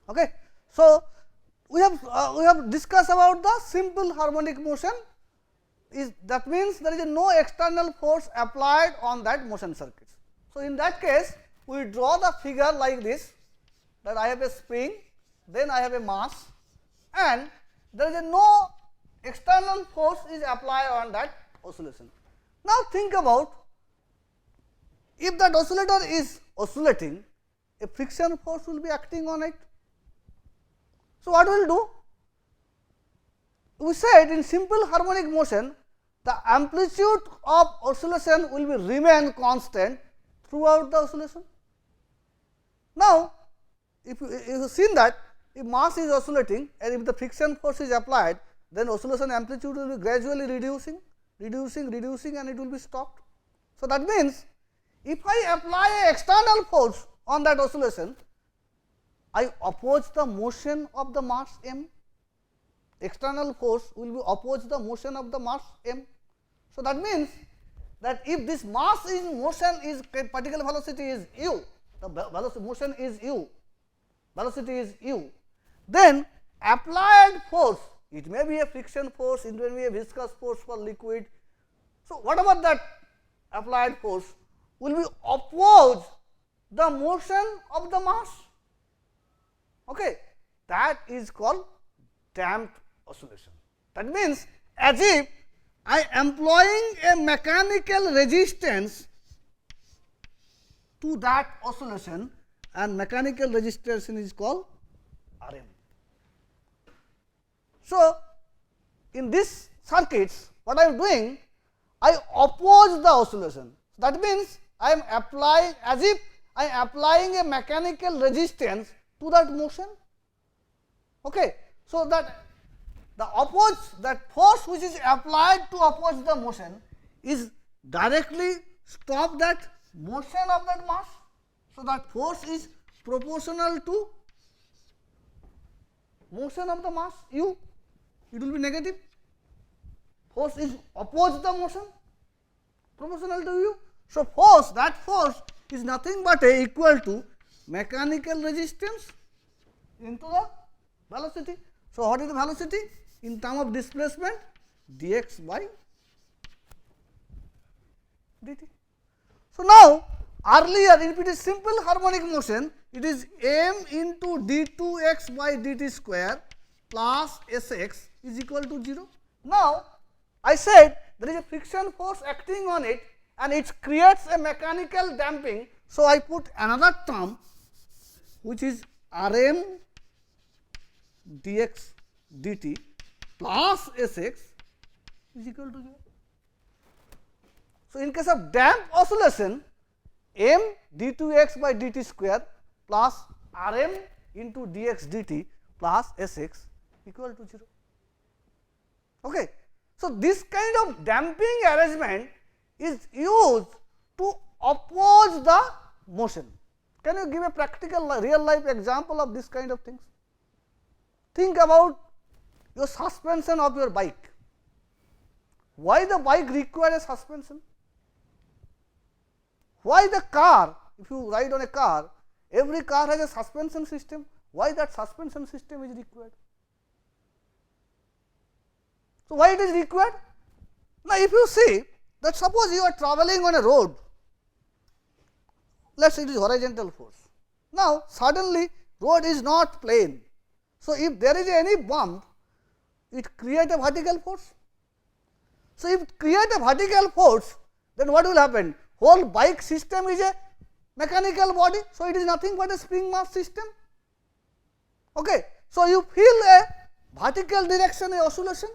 Okay. So, we have discussed about the simple harmonic motion, is that means there is no external force applied on that motion circuits. So, in that case we draw the figure like this, that I have a spring, then I have a mass, and there is no external force is applied on that oscillation. Now, think about, if that oscillator is oscillating, a friction force will be acting on it. So, what we will do? We said in simple harmonic motion, the amplitude of oscillation will be remain constant throughout the oscillation. Now, if you have seen that if mass is oscillating and if the friction force is applied, then oscillation amplitude will be gradually reducing and it will be stopped. So, that means, if I apply a external force on that oscillation, I oppose the motion of the mass m. External force will be oppose the motion of the mass m. So, that means that if this mass is motion is particular velocity is u, the velocity motion is u, velocity is u, then applied force, it may be a friction force, it may be a viscous force for liquid. So, whatever that applied force will be oppose the motion of the mass. Okay. That is called damped oscillation. That means, as if I am employing a mechanical resistance to that oscillation, and mechanical resistance is called Rm. So, in this circuits, what I am doing? I oppose the oscillation. That means, I am applying, as if I am applying a mechanical resistance to that motion. Okay. So, that the oppose, that force which is applied to oppose the motion is directly stop that motion of that mass. So, that force is proportional to motion of the mass u, it will be negative. Force is oppose the motion proportional to u. So, force, that force is nothing but equal to mechanical resistance into the velocity. So, what is the velocity? In term of displacement, dx by dt. So, now earlier if it is simple harmonic motion, it is m into d2x by dt square plus sx is equal to 0. Now, I said there is a friction force acting on it and it creates a mechanical damping. So, I put another term which is Rm dx dt plus Sx is equal to 0. So, in case of damped oscillation, m d2x by dt square plus Rm into dx dt plus Sx equal to 0. Okay. So, this kind of damping arrangement is used to oppose the motion. Can you give a practical real life example of this kind of things? Think about your suspension of your bike. Why the bike requires a suspension? Why the car, if you ride on a car, every car has a suspension system. Why that suspension system is required? So, why it is required? Now, if you see that suppose you are traveling on a road, let us say it is horizontal force. Now, suddenly road is not plain. So, if there is any bump, it creates a vertical force. So, if it creates a vertical force, then what will happen? Whole bike system is a mechanical body. So, it is nothing but a spring mass system. Okay. So, you feel a vertical direction oscillation.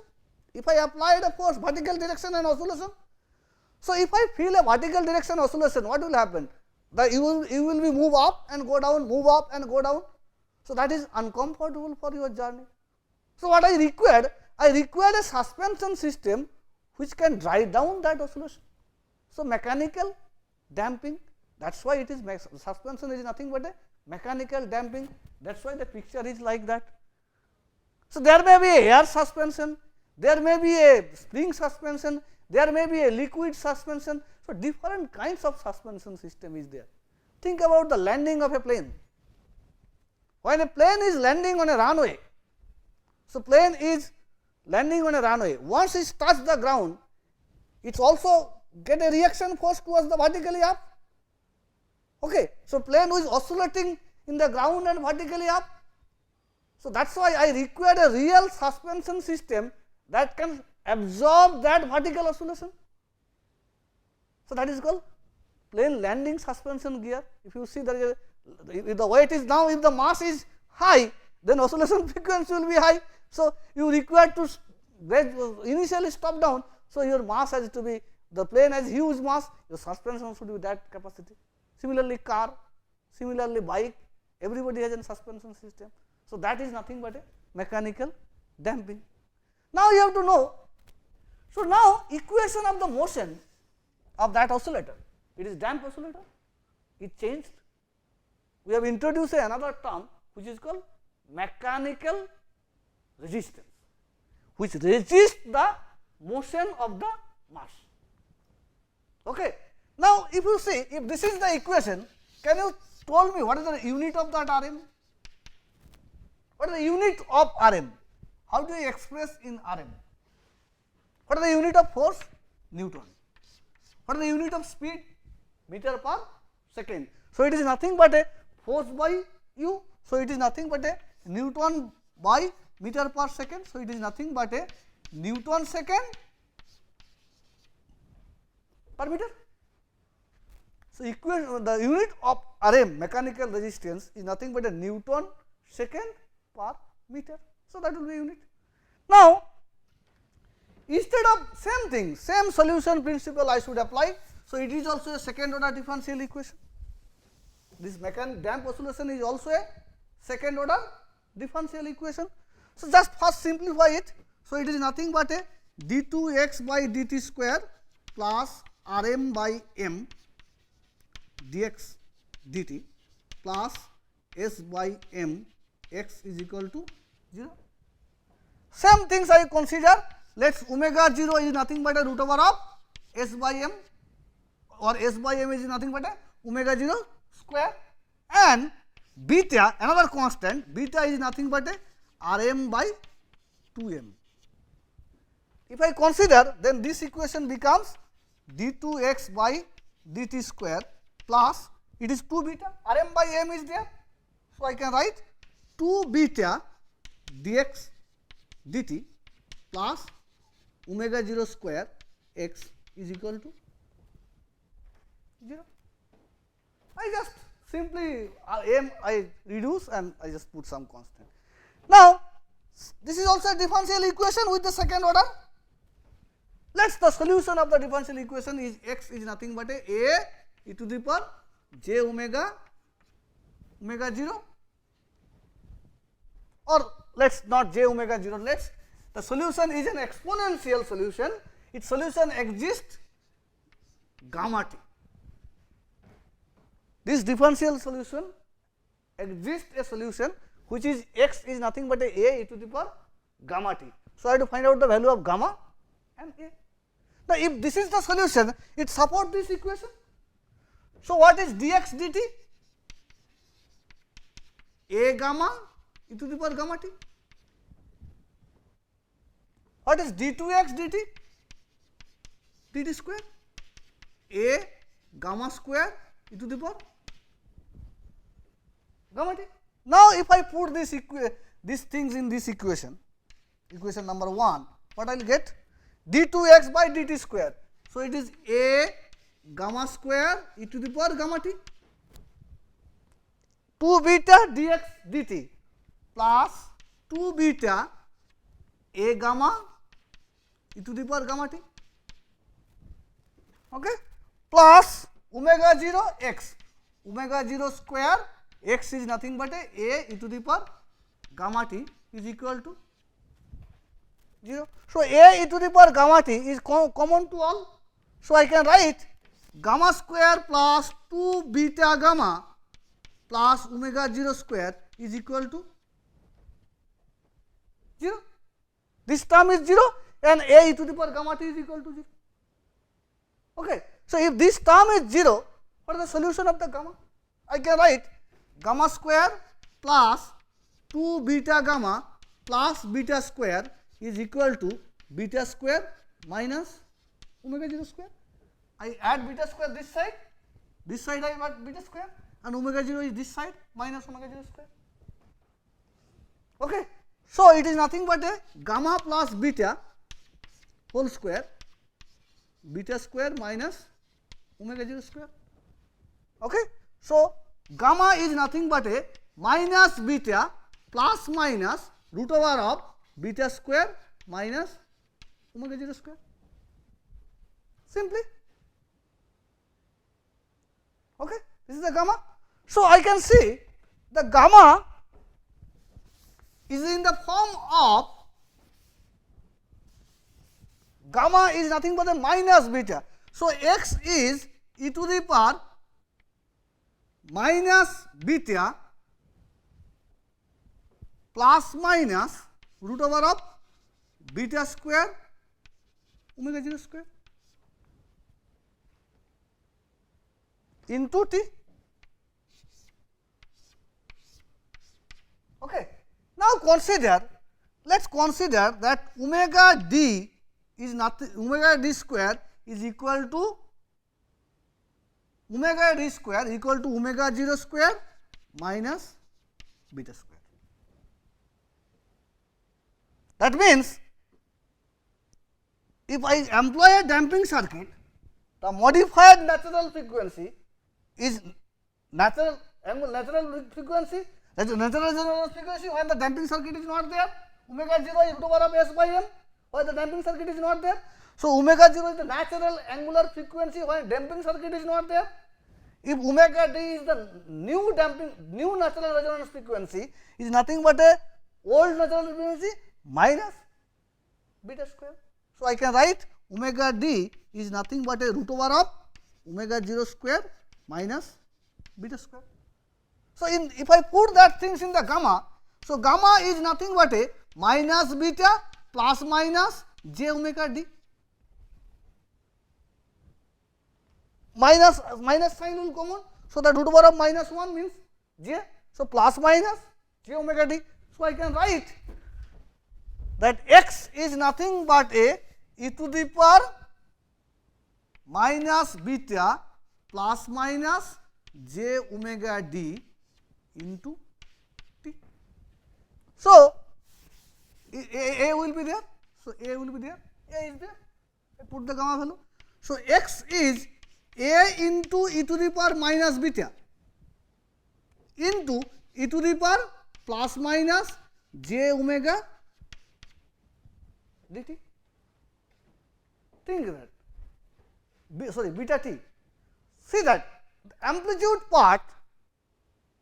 If I apply the force vertical direction and oscillation. So, if I feel a vertical direction oscillation, what will happen? That you will be move up and go down, move up and go down. So, that is uncomfortable for your journey. So, what I required? I required a suspension system which can drive down that oscillation. So, mechanical damping, that is why it is suspension is nothing but a mechanical damping, that is why the picture is like that. So, there may be a air suspension, there may be a spring suspension, there may be a liquid suspension. So, different kinds of suspension system is there. Think about the landing of a plane. when a plane is landing on a runway, so plane is landing on a runway, once it touches the ground, it also get a reaction force towards the vertically up. Okay. So, plane is oscillating in the ground and vertically up. So, that is why I require a real suspension system that can absorb that vertical oscillation. So, that is called plane landing suspension gear. If you see there is if the weight is now, if the mass is high, then oscillation frequency will be high. So, you require to initially stop down. So, your mass has to be, the plane has huge mass, your suspension should be that capacity. Similarly, car, similarly bike, everybody has a suspension system. So, that is nothing but a mechanical damping. Now, you have to know, so now equation of the motion of that oscillator, it is damped oscillator, it changed. We have introduced another term which is called mechanical resistance, which resists the motion of the mass. Okay. Now, if you see, if this is the equation, can you tell me what is the unit of that Rm? What is the unit of Rm? How do you express in Rm? What is the unit of force? Newton. What is the unit of speed? Meter per second. So, it is nothing but a force by u. So, it is nothing but a Newton by meter per second. So, it is nothing but a Newton second per meter. So, the unit of Rm, mechanical resistance, is nothing but a Newton second per meter. So, that will be unit. Now, instead of same thing, same solution principle I should apply. So, it is also a second order differential equation. This damped oscillation is also a second order differential equation. So, just first simplify it. So, it is nothing but a d2x by dt square plus Rm by m dx dt plus s by m x is equal to 0. Same things I consider. Let us omega 0 is nothing but a root over of s by m, or s by m is nothing but a omega 0 square, and beta, another constant, beta is nothing but a Rm by 2m. If I consider, then this equation becomes d2x by dt square plus, it is 2 beta, Rm by m is there. So, I can write 2 beta dx dt plus omega 0 square x is equal to 0. I just simply m I reduce and I just put some constant. Now, this is also a differential equation with the second order. Let us, the solution of the differential equation is x is nothing but a e to the power j omega 0, or let us not j omega 0, let us, the solution is an exponential solution, its solution exists gamma t. This differential solution exists a solution which is x is nothing but a e to the power gamma t. So, I have to find out the value of gamma and a. Now, if this is the solution, it supports this equation. So, what is dx dt? A gamma e to the power gamma t. What is d2x dt? dt square a gamma square e to the power gamma t. Now, if I put these things in this equation, equation number 1, what I will get? d2x by dt square. So, it is a gamma square e to the power gamma t, 2 beta dx dt plus 2 beta a gamma e to the power gamma t, okay, plus omega 0 x, omega 0 square x is nothing but a e to the power gamma t is equal to 0. So, a e to the power gamma t is common to all. So, I can write gamma square plus 2 beta gamma plus omega 0 square is equal to 0. This term is 0 and a e to the power gamma t is equal to 0. Okay. So, if this term is 0, what is the solution of the gamma? I can write gamma square plus 2 beta gamma plus beta square is equal to beta square minus omega 0 square. I add beta square this side I add beta square, and omega 0 is this side minus omega 0 square. Okay. So, it is nothing but a gamma plus beta whole square, beta square minus omega 0 square. Okay. So, gamma is nothing but a minus beta plus minus root over of beta square minus omega 0 square, simply. Okay. This is the gamma. So, I can see the gamma is in the form of, gamma is nothing but the minus beta. So, x is e to the power minus beta plus minus root over of beta square omega 0 square into t. Okay. Now, consider, let us consider that omega d is nothing, omega d square is equal to omega d square equal to omega 0 square minus beta square. That means, if I employ a damping circuit, the modified natural frequency is natural frequency, that is natural resonance frequency when the damping circuit is not there, omega 0 is root over of s by m when the damping circuit is not there. So, omega 0 is the natural angular frequency when damping circuit is not there. If omega d is the new natural resonance frequency, is nothing but a old natural frequency minus beta square. So, I can write omega d is nothing but a root over of omega 0 square minus beta square. So, if I put that things in the gamma, so gamma is nothing but a minus beta plus minus j omega d, minus sign will common. So, the root over of minus 1 means j. So, plus minus j omega d. So, I can write that x is nothing but a e to the power minus beta plus minus j omega d into t. So, a will be there. So, a will be there, a is there, I put the gamma value. So, x is a into e to the power minus beta into e to the power plus minus j omega dt. Think that, sorry, beta t. See that the amplitude part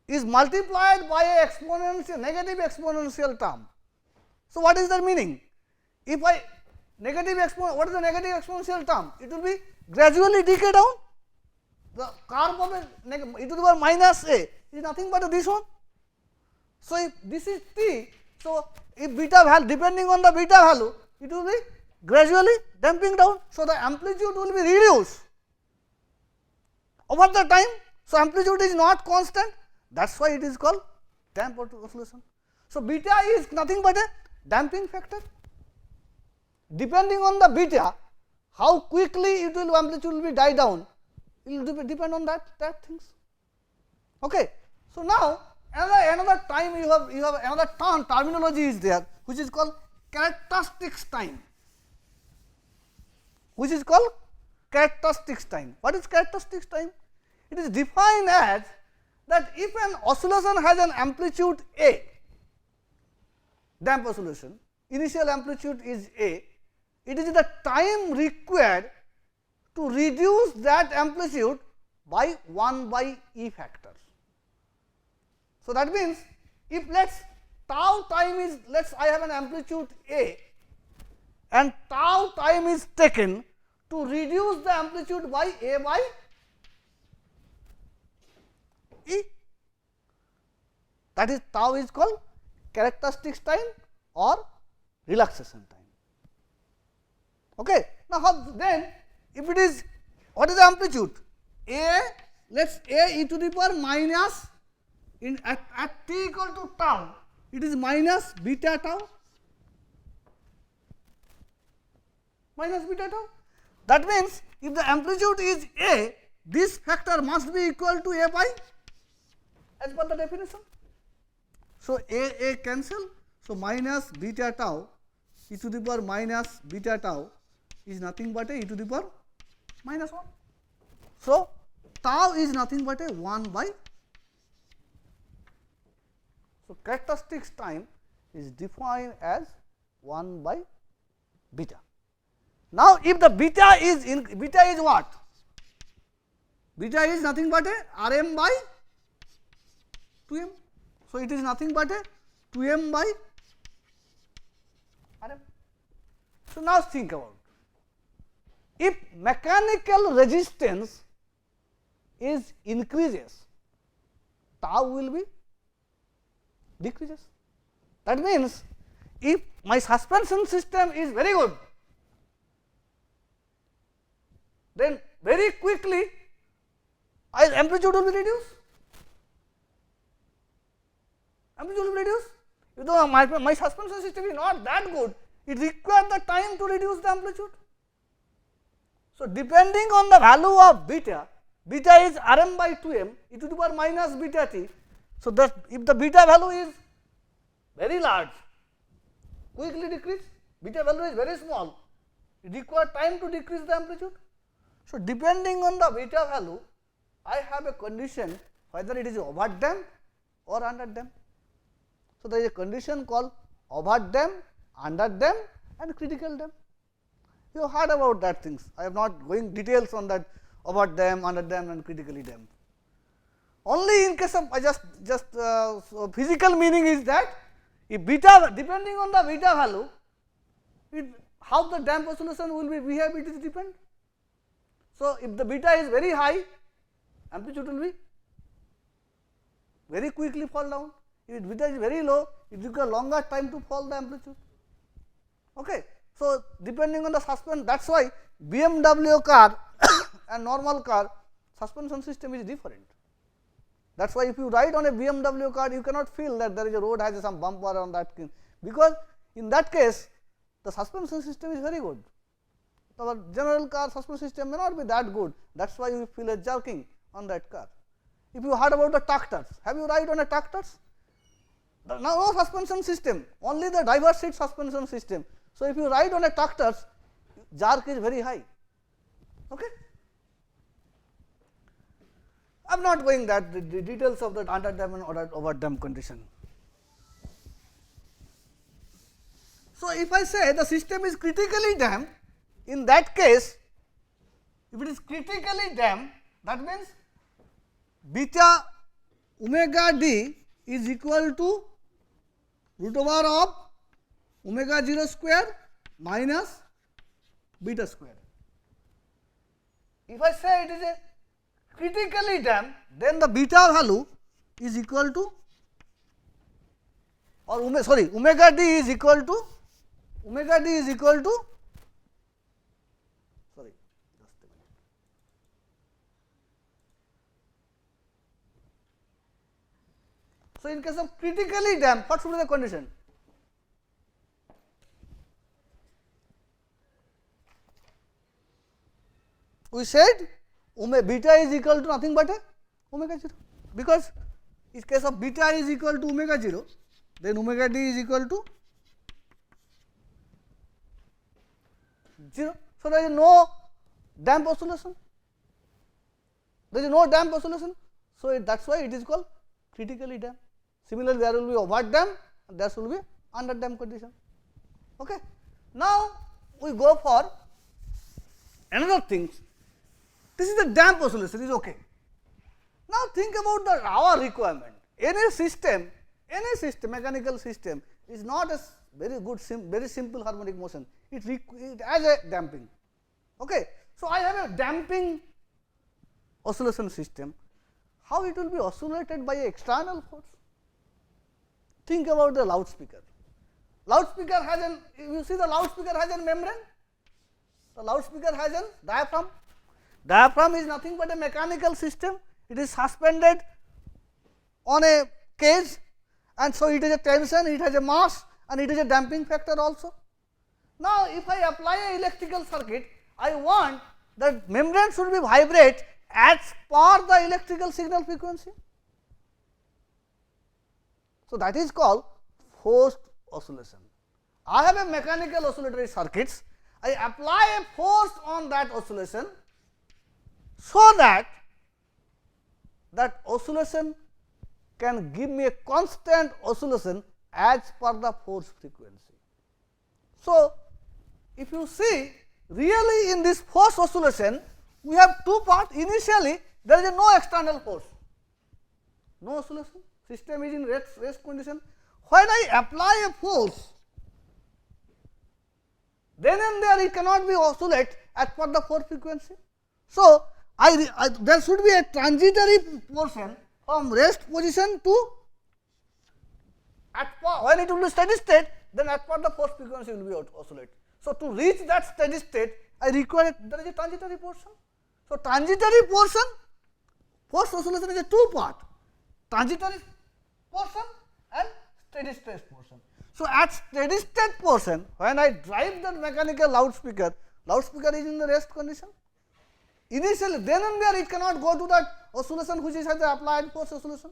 is multiplied by a exponential, negative exponential term. So, what is the meaning? If I negative exponential, what is the negative exponential term? It will be gradually decay down. The curve of a e to the power minus a is nothing but this one. So, if this is t, so if beta value, depending on the beta value, it will be gradually damping down. So, the amplitude will be reduced over the time. So, amplitude is not constant, that is why it is called damp oscillation. So, beta is nothing but a damping factor. Depending on the beta, how quickly it will amplitude will be die down, it will depend on that things. Okay. So, now another time you have another terminology is there, which is called characteristics time, which is called characteristics time. What is characteristics time? It is defined as that if an oscillation has an amplitude a, damp oscillation, initial amplitude is a, it is the time required to reduce that amplitude by 1 by e factors. So, that means, if let us tau time is, let us I have an amplitude a and tau time is taken to reduce the amplitude by a by e, that is tau is called characteristics time or relaxation time. Okay. Now, how then if it is, what is the amplitude? A, let us a e to the power minus at t equal to tau, it is minus beta tau, minus beta tau. That means, if the amplitude is A, this factor must be equal to A by, as per the definition. So, A cancel. So, minus beta tau e to the power minus beta tau is nothing but a e to the power minus 1. So, tau is nothing but a 1 by. So, characteristics time is defined as 1 by beta. Now, if the beta is what? Beta is nothing but a Rm by 2m. So, it is nothing but a 2m by Rm. So, now think about, if mechanical resistance is increases, tau will be decreases. That means, if my suspension system is very good, then very quickly amplitude will be reduced. Amplitude will be reduced. If my suspension system is not that good, it requires the time to reduce the amplitude. So, depending on the value of beta, beta is Rm by 2m e to the power minus beta t. So, that if the beta value is very large, quickly decrease, beta value is very small, it requires time to decrease the amplitude. So, depending on the beta value, I have a condition whether it is overdamped or underdamped. So, there is a condition called overdamped, underdamped and critical damp. You have heard about that things. I am not going details on that overdamped, underdamped and critically damped. Only in case of so physical meaning is that if beta, depending on the beta value, how the damp oscillation will be behave, it is depend. So, if the beta is very high, amplitude will be very quickly fall down. If beta is very low, it requires longer time to fall the amplitude. Okay. So, depending on the suspension, that is why BMW car and normal car suspension system is different. That is why if you ride on a BMW car, you cannot feel that there is a road has some bumper on that, because in that case the suspension system is very good. Our general car suspension system may not be that good, that is why you feel a jerking on that car. If you heard about the tractors, have you ride on a tractors? No suspension system, only the driver seat suspension system. So, if you ride on a tractors, jerk is very high. Okay? I am not going that the details of that underdamped and overdamped condition. So, if I say the system is critically damped, in that case, if it is critically damped, that means beta omega d is equal to root over of omega 0 square minus beta square. If I say it is a critically damped, then the beta value is equal to, or omega d is equal to, so in case of critically damped, what should be the condition? We said beta is equal to nothing but a omega 0, because in case of beta is equal to omega 0, then omega d is equal to 0. So, there is no damp oscillation, So, that is why it is called critically damped. Similarly, there will be overdamped and there will be underdamped condition. Okay. Now, we go for another thing. This is the damp oscillation, is okay. Now, think about our requirement. Any system, mechanical system is not a very good, very simple harmonic motion. It has a damping. Okay. So, I have a damping oscillation system. How it will be oscillated by an external force? Think about the loudspeaker. Loudspeaker has you see the loudspeaker has a membrane. The loudspeaker has a diaphragm. Diaphragm is nothing but a mechanical system. It is suspended on a cage, and so it is a tension, it has a mass, and it is a damping factor also. Now, if I apply a electrical circuit, I want that membrane should be vibrate as per the electrical signal frequency. So, that is called forced oscillation. I have a mechanical oscillatory circuits, I apply a force on that oscillation, so that oscillation can give me a constant oscillation as per the force frequency. So, if you see really in this force oscillation, we have two parts. Initially, there is no external force, no oscillation, system is in rest condition. When I apply a force, then and there it cannot be oscillate as per the force frequency. So, there should be a transitory portion from rest position to when it will be steady state, then as per the force frequency will be oscillate. So, to reach that steady state, I require there is a transitory portion. So, transitory portion, force oscillation is a two part, transitory portion and steady state portion. So, at steady state portion, when I drive that mechanical loudspeaker is in the rest condition. Initially, then and there it cannot go to that oscillation which is at the applied force oscillation.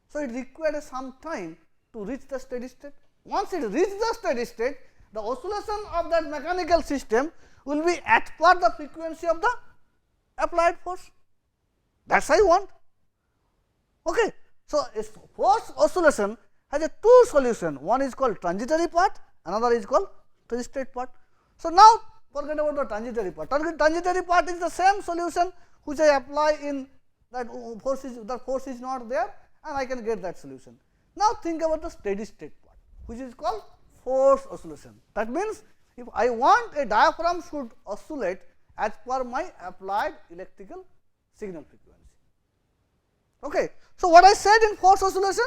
So, it required some time to reach the steady state. Once it reaches the steady state, the oscillation of that mechanical system will be at per the frequency of the applied force. That is I want. Okay. So, force oscillation has a two solution, one is called transitory part, another is called steady state part. So, now forget about the transitory part. Transitory part is the same solution which I apply in that force is not there, and I can get that solution. Now, think about the steady state part, which is called force oscillation. That means, if I want a diaphragm should oscillate as per my applied electrical signal frequency. Okay. So, what I said in force oscillation,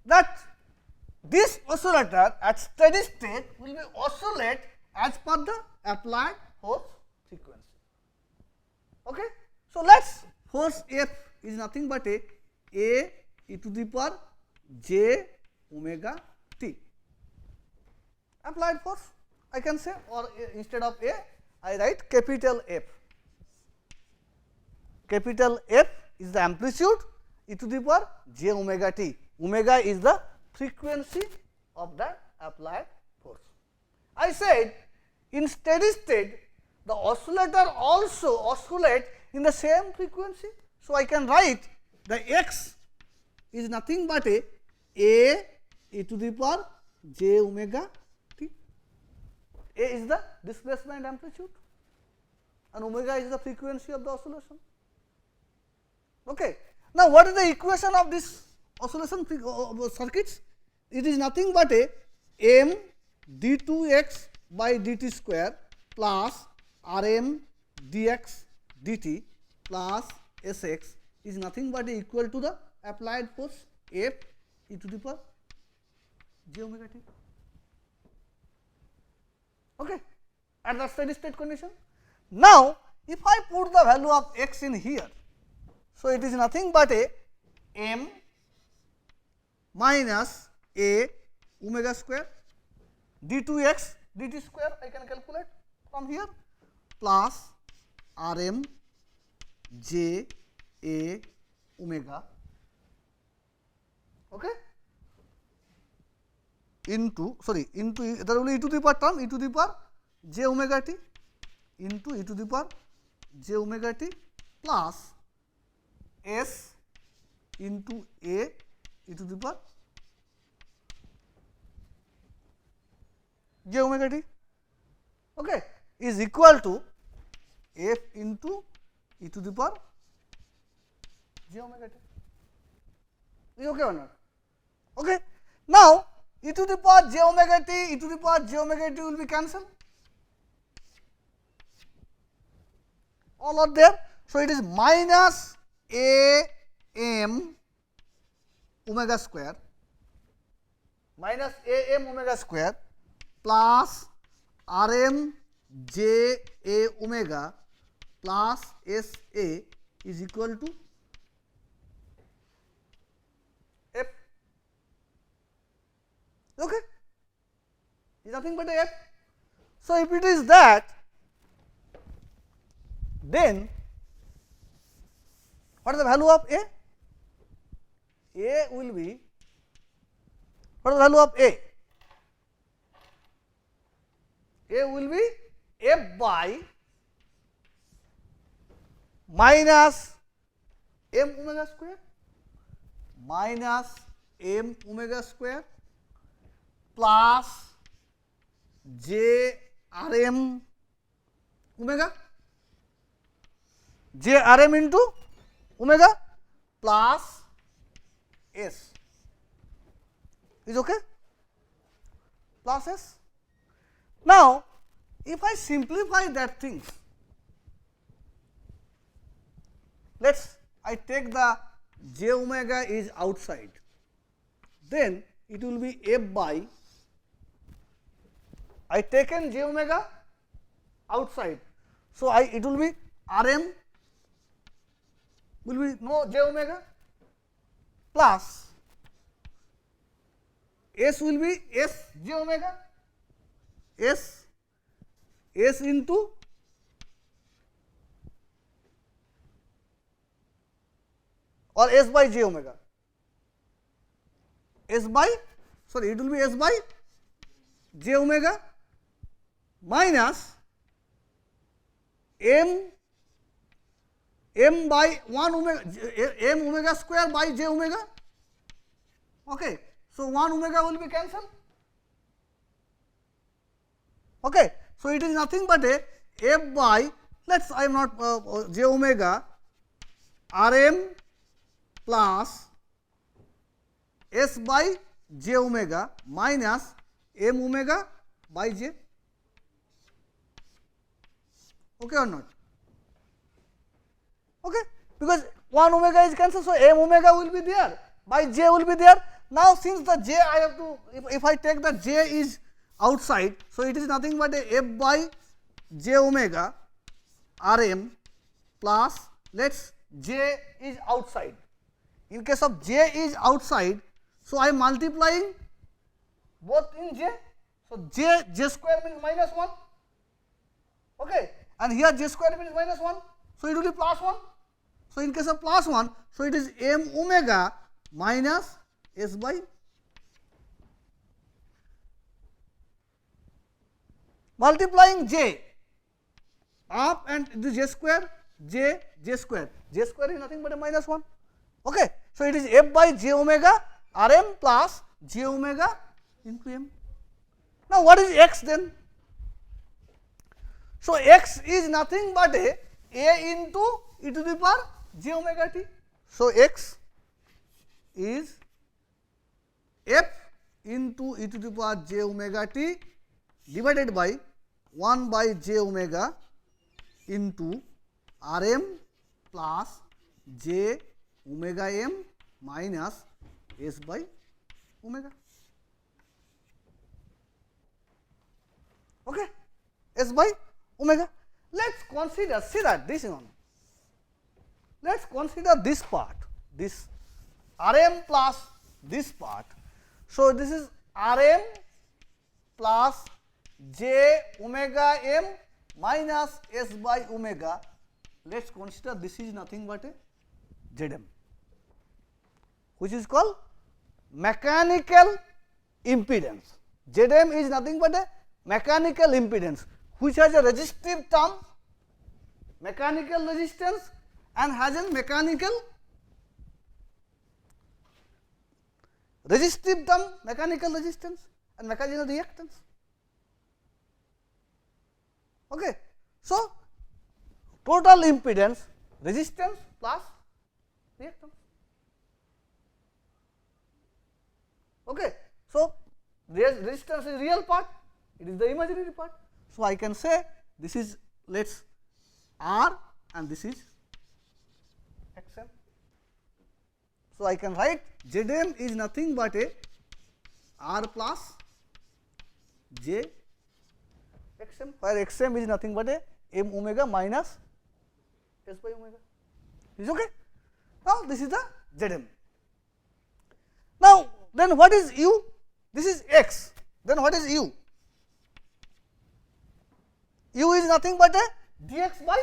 that this oscillator at steady state will be oscillate as per the applied force frequency. Okay. So, let us force F is nothing but a e to the power j omega t applied force, I can say, or instead of a I write capital F. Capital F is the amplitude, e to the power j omega t. Omega is the frequency of the applied force. I said in steady state the oscillator also oscillate in the same frequency. So, I can write the x is nothing but a e to the power j omega t. A is the displacement amplitude and omega is the frequency of the oscillation. Okay. Now, what is the equation of this oscillation circuits? It is nothing but a m d2x by dt square plus rm dx dt plus sx is nothing but equal to the applied force F e to the power j omega t. Okay. At the steady state condition. Now, if I put the value of x in here, so it is nothing but a m minus a omega square d2x dt square I can calculate from here plus rm j a omega, okay, into there will be e to the power term e to the power j omega t into e to the power j omega t plus s into a e to the power j omega t, okay, is equal to f into e to the power j omega t. Is okay or not? Okay. Now, e to the power j omega t, e to the power j omega t will be cancelled. All are there. So, it is minus a m omega square minus a m omega square plus r m j a omega plus s a is equal to nothing but a f. So, if it is that, then what is the value of a? A will be, what is the value of a? A will be f by minus m omega square minus m omega square plus j r m omega, j r m into omega plus s is okay, plus s. Now, if I simplify that things, I take the j omega is outside, then it will be f by, I taken j omega outside. So, it will be r m will be no j omega plus s will be s j omega, s into or s by j omega, s by, sorry, it will be s by j omega minus m by 1 omega, m omega square by j omega. Okay. So, 1 omega will be cancelled. Okay. So, it is nothing but a f by, I am not j omega r m plus s by j omega minus m omega by j. Okay or not? Okay, because 1 omega is cancelled, so m omega will be there, by j will be there. Now, since the j I have to, if I take the j is outside, so it is nothing but a f by j omega r m plus, j is outside. In case of j is outside, so I am multiplying both in j. So, j square means minus 1, okay, and here j square means minus 1. So, it will be plus 1. So, in case of plus 1, so it is m omega minus s by multiplying j up and the j square, j square is nothing but a minus 1. Okay. So, it is f by j omega r m plus j omega into m. Now, what is x then? So, x is nothing but a into e to the power j omega t. So, x is f into e to the power j omega t divided by 1 by j omega into r m plus j omega m minus s by omega. Okay, s by omega. Let us consider, see that this one. Let us consider this part, this r m plus this part. So, this is r m plus j omega m minus s by omega. Let us consider this is nothing but a z m, which is called mechanical impedance. Z m is nothing but a mechanical impedance, which has a resistive term, mechanical resistance, and has a mechanical resistive term, mechanical resistance, and mechanical reactance. Okay. So, total impedance, resistance plus reactance. Okay. So, resistance is real part, it is the imaginary part. So, I can say this is R and this is Xm. So, I can write Zm is nothing but a R plus J Xm, where Xm is nothing but a m omega minus s by omega. Is okay? Now, this is the Zm. Now, then what is u? This is x. Then what is u? u is nothing but a dx by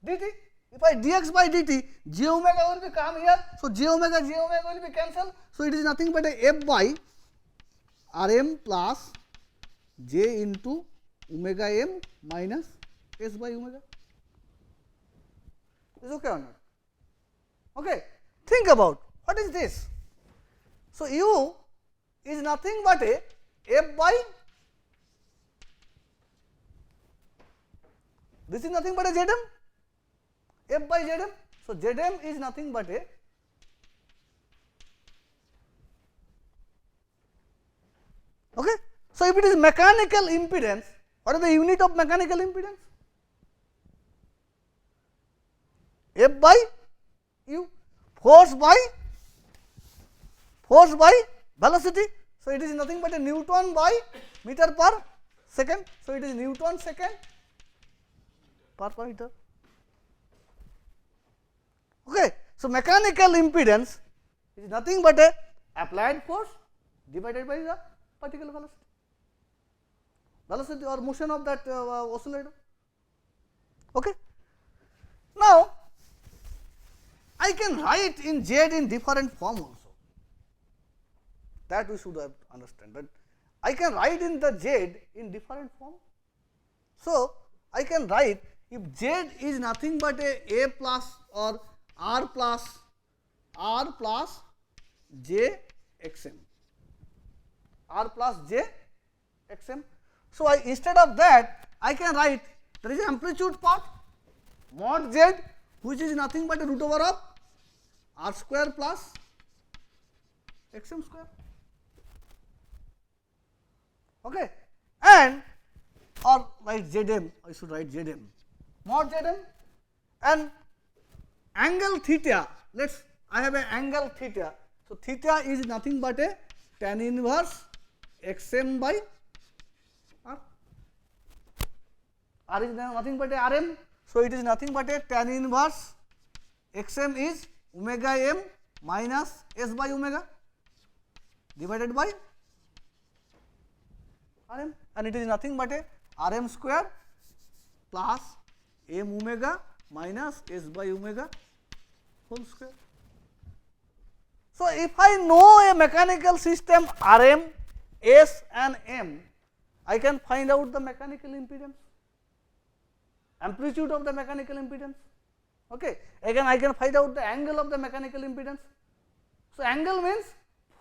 dt. If I dx by dt, j omega will be come here. So, j omega will be cancelled. So, it is nothing but a f by Rm plus j into omega m minus s by omega. Is okay or not? Okay. Think about what is this. So, u is nothing but a f by, this is nothing but a Zm, f by Zm. So, Zm is nothing but a okay. So, if it is mechanical impedance, what is the unit of mechanical impedance? F by u, force by velocity. So, it is nothing but a Newton by meter per second. So, it is Newton second per meter. Okay. So, mechanical impedance is nothing but a applied force divided by the particular velocity or motion of that oscillator. Okay. Now, I can write in Z in different form also, that we should have understand, but I can write in the Z in different form. So, I can write if Z is nothing but a plus or R plus j x m, R plus j x m. So, instead of that I can write there is amplitude part mod Z, which is nothing but a root over of r square plus x m square. Okay. And or write Zm, I should write Zm, mod Zm, and angle theta, I have an angle theta. So, theta is nothing but a tan inverse xm by r. R is nothing but a Rm. So, it is nothing but a tan inverse xm is omega m minus s by omega divided by Rm, and it is nothing but a Rm square plus m omega minus s by omega whole square. So, if I know a mechanical system Rm, S and M, I can find out the mechanical impedance, amplitude of the mechanical impedance. Okay. Again, I can find out the angle of the mechanical impedance. So, angle means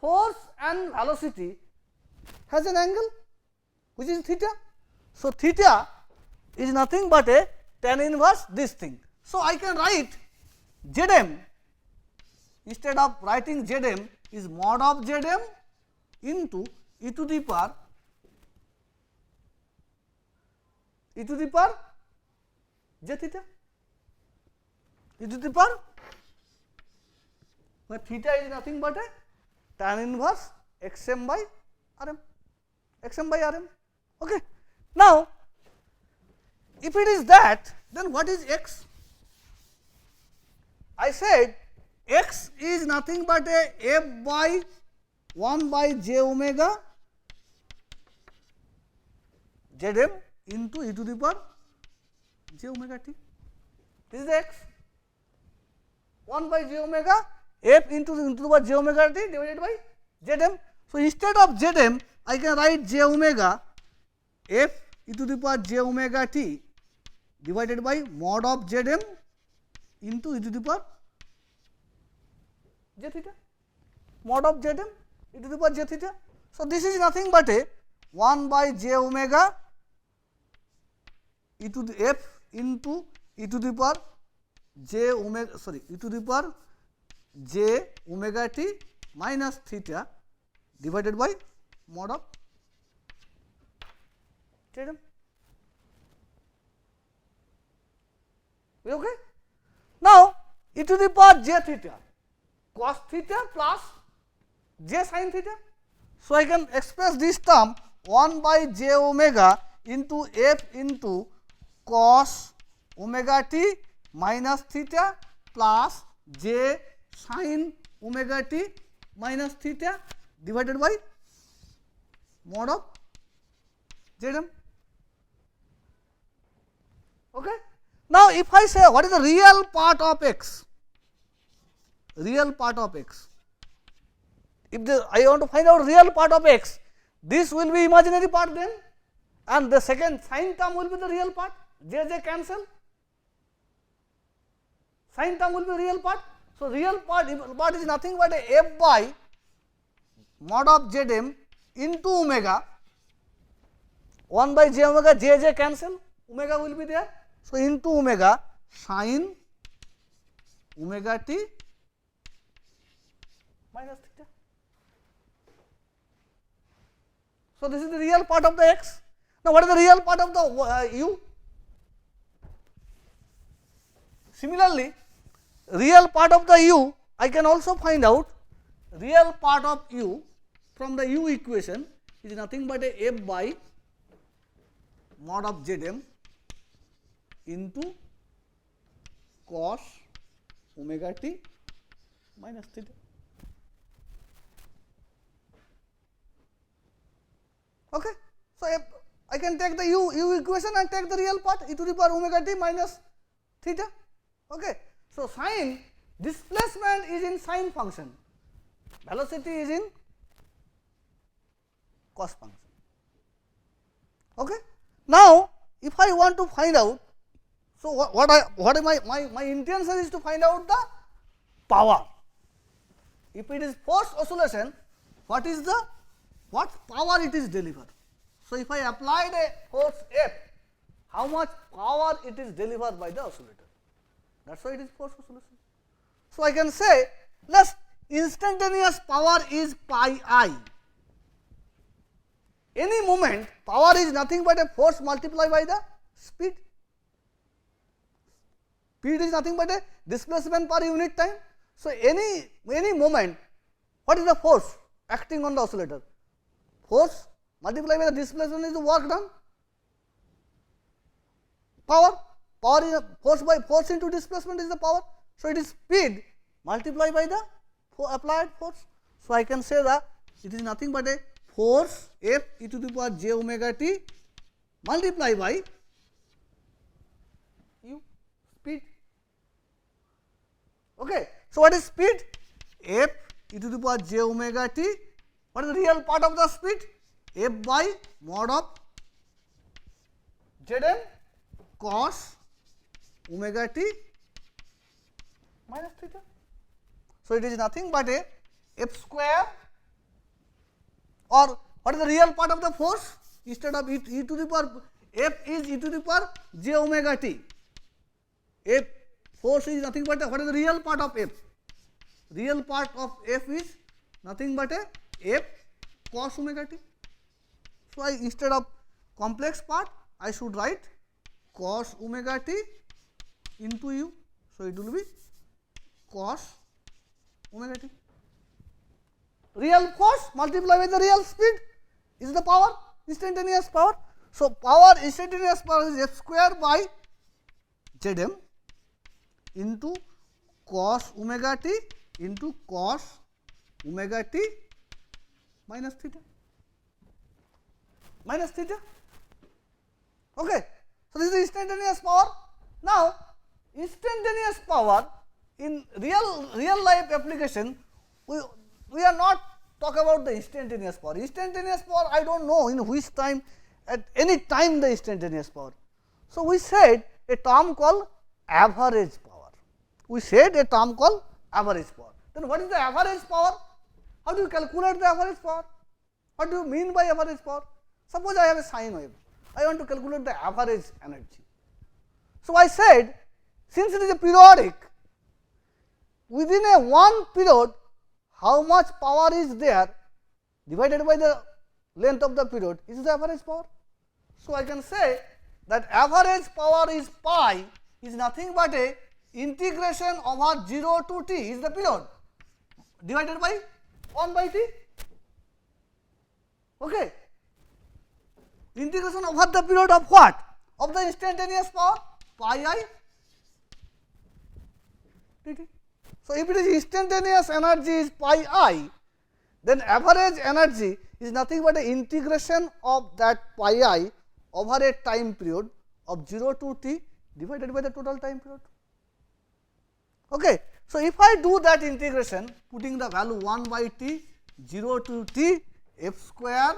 force and velocity has an angle which is theta. So, theta is nothing but a tan inverse this thing. So, I can write Zm, instead of writing Zm is mod of Zm into e to the power j theta, e to the power, but theta is nothing but a tan inverse xm by Rm, xm by Rm. Okay. Now, if it is that, then what is x? I said x is nothing but a f by 1 by j omega Zm into e to the power j omega t. This is the x, 1 by j omega f into the power j omega t divided by Zm. So, instead of Zm, I can write j omega f e to the power j omega t divided by mod of Zm into e to the power j theta, mod of Zm e to the power j theta. So, this is nothing but a 1 by j omega e to the f into e to the power j omega, sorry, e to the power j omega t minus theta divided by mod of Zm. Okay. Now, e to the power j theta cos theta plus j sin theta. So, I can express this term 1 by j omega into f into cos omega t minus theta plus j sin omega t minus theta divided by mod of Zm. Okay. Now, if I say what is the real part of x, real part of x, if I want to find out real part of x, this will be imaginary part then, and the second sine term will be the real part, j cancel, sine term will be real part. So, real part is nothing but a f by mod of Zm into omega, 1 by j omega, j cancel, omega will be there. So, into omega sine omega t minus theta. So, this is the real part of the x. Now, what is the real part of the u? Similarly, real part of the u I can also find out. Real part of u from the u equation is nothing but a f by mod of Zm into cos omega t minus theta. Okay. So, I can take the u equation and take the real part e to the power omega t minus theta. Okay. So, sine displacement is in sine function, velocity is in cos function. Okay. Now, if I want to find out, so what my intention is to find out the power. If it is forced oscillation, what power it is delivered. So, if I applied a force F, how much power it is delivered by the oscillator. That is why it is force oscillation. So, I can say instantaneous power is pi I. Any moment power is nothing but a force multiplied by the speed. Speed is nothing but a displacement per unit time. So, any moment, what is the force acting on the oscillator? Force multiplied by the displacement is the work done. Power is force into displacement is the power. So, it is speed multiplied by the applied force. So, I can say that it is nothing but a force F e to the power j omega t multiplied by u, speed. Okay. So, what is speed? F e to the power j omega t. What is the real part of the speed? F by mod of Zm cos omega t minus theta. So, it is nothing but a f square, or what is the real part of the force? Instead of e to the power, f is e to the power j omega t. F force is nothing but what is the real part of f? Real part of f is nothing but a f cos omega t. So, instead of complex part, I should write cos omega t into u. So, it will be cos omega t. Real force multiplied by the real speed is the power, instantaneous power. So, power, instantaneous power is f square by Zm into cos omega t into cos omega t minus theta. Minus theta. Okay. So, this is instantaneous power. Now, instantaneous power in real life application, we are not talk about the instantaneous power. Instantaneous power, I do not know in which time, at any time the instantaneous power. So, we said a term called average power. We said a term called average power. Then what is the average power? How do you calculate the average power? What do you mean by average power? Suppose I have a sine wave, I want to calculate the average energy. So, I said since it is a periodic, within a one period how much power is there divided by the length of the period is the average power. So, I can say that average power is pi is nothing but a integration over 0 to t is the period divided by 1 by t. Okay. Integration over the period of what? Of the instantaneous power pi I dt. So, if it is instantaneous energy is pi I, then average energy is nothing but an integration of that pi I over a time period of 0 to t divided by the total time period. Okay. So, if I do that integration putting the value 1 by t 0 to t f square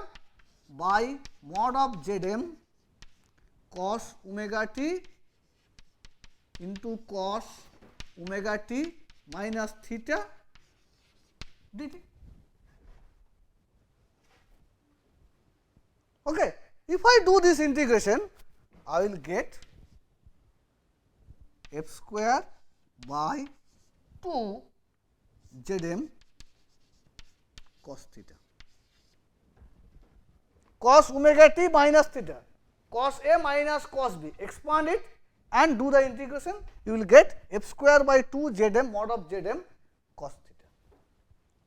by mod of Zm cos omega t into cos omega t minus theta dt. Okay. If I do this integration, I will get f square by 2 Zm cos theta, cos omega t minus theta, cos A minus cos B, expand it and do the integration, you will get f square by 2 Zm mod of Zm cos theta.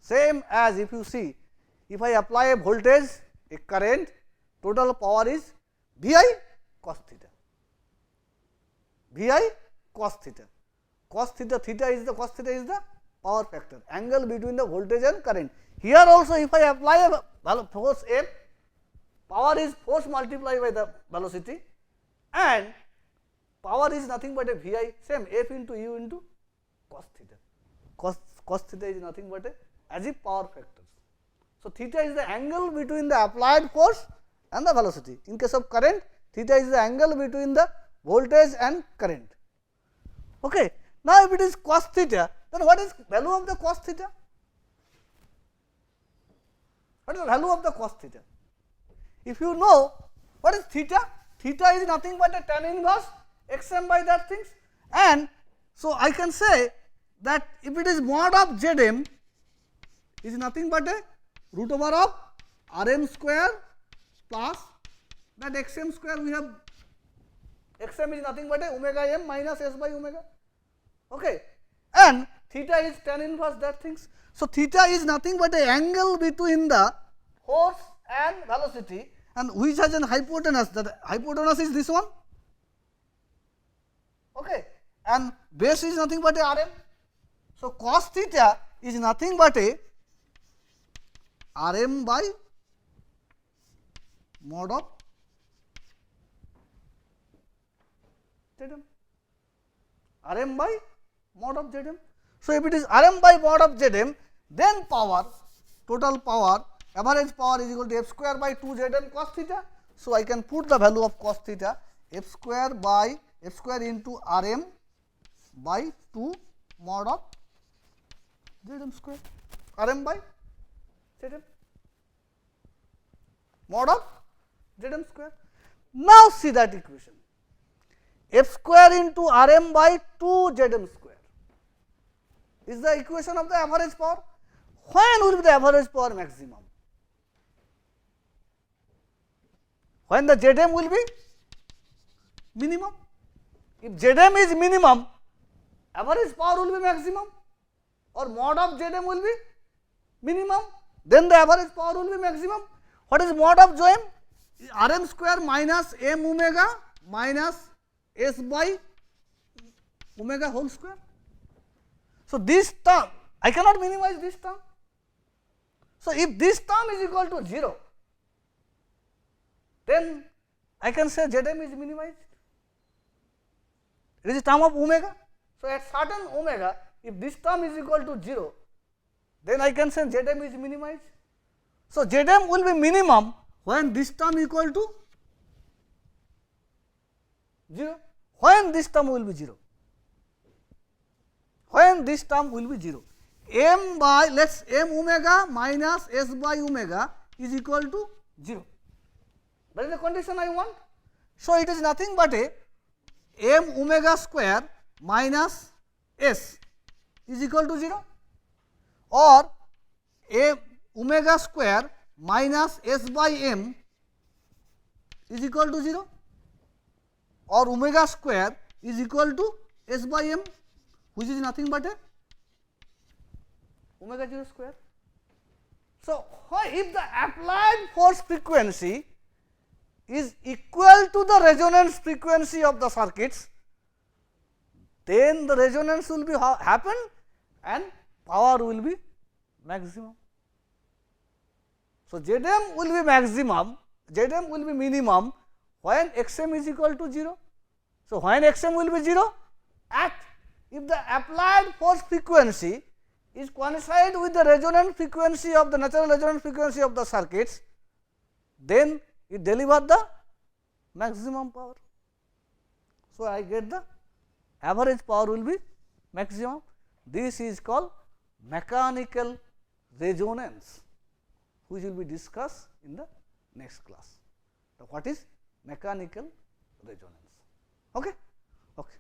Same as if you see, if I apply a voltage, a current, total power is Vi cos theta, Vi cos theta, cos theta, theta is the power factor, angle between the voltage and current. Here also if I apply a force F, power is force multiplied by the velocity and power is nothing but a Vi, same F into U into cos theta. Cos theta is nothing but a as if power factor. So, theta is the angle between the applied force and the velocity. In case of current, theta is the angle between the voltage and current. Okay. Now, if it is cos theta, then what is value of the cos theta? What is the value of the cos theta? If you know what is theta, theta is nothing but a tan inverse xm by that things, and so I can say that if it is mod of Zm is nothing but a root over of Rm square plus that xm square, we have xm is nothing but a omega m minus s by omega. Okay. And theta is tan inverse that things. So, theta is nothing but a angle between the force and velocity, and which has an hypotenuse, that hypotenuse is this one. Okay. And base is nothing but a Rm. So, cos theta is nothing but a Rm by mod of Zm, Rm by mod of Zm. So, if it is Rm by mod of Zm, then power, total power, average power is equal to f square by 2 Zm cos theta. So, I can put the value of cos theta f square by f square into Rm by 2 mod of Zm square, Rm by Zm, mod of Zm square. Now, see that equation, f square into Rm by 2 Zm square is the equation of the average power. When will be the average power maximum? When the Zm will be minimum. If Zm is minimum, average power will be maximum, or mod of Zm will be minimum, then the average power will be maximum. What is mod of Zm? Rm square minus m omega minus s by omega whole square. So, this term I cannot minimize this term. So, if this term is equal to 0, then I can say Zm is minimized. It is a term of omega. So, at certain omega, if this term is equal to 0, then I can say Zm is minimized. So, Zm will be minimum when this term equal to 0. When this term will be 0? When this term will be 0? M by, let us m omega minus s by omega is equal to 0. That is the condition I want. So, it is nothing but a m omega square minus s is equal to 0, or a omega square minus s by m is equal to 0, or omega square is equal to s by m, which is nothing but a omega 0 square. So, if the applied force frequency is equal to the resonance frequency of the circuits, then the resonance will be happen and power will be maximum. So, Zm will be maximum, Zm will be minimum when xm is equal to 0. So, when x m will be 0 at if the applied force frequency is coincide with the resonant frequency of the natural resonant frequency of the circuits, then it delivers the maximum power. So, I get the average power will be maximum. This is called mechanical resonance, which will be discussed in the next class. So, what is mechanical resonance? Okay. Okay.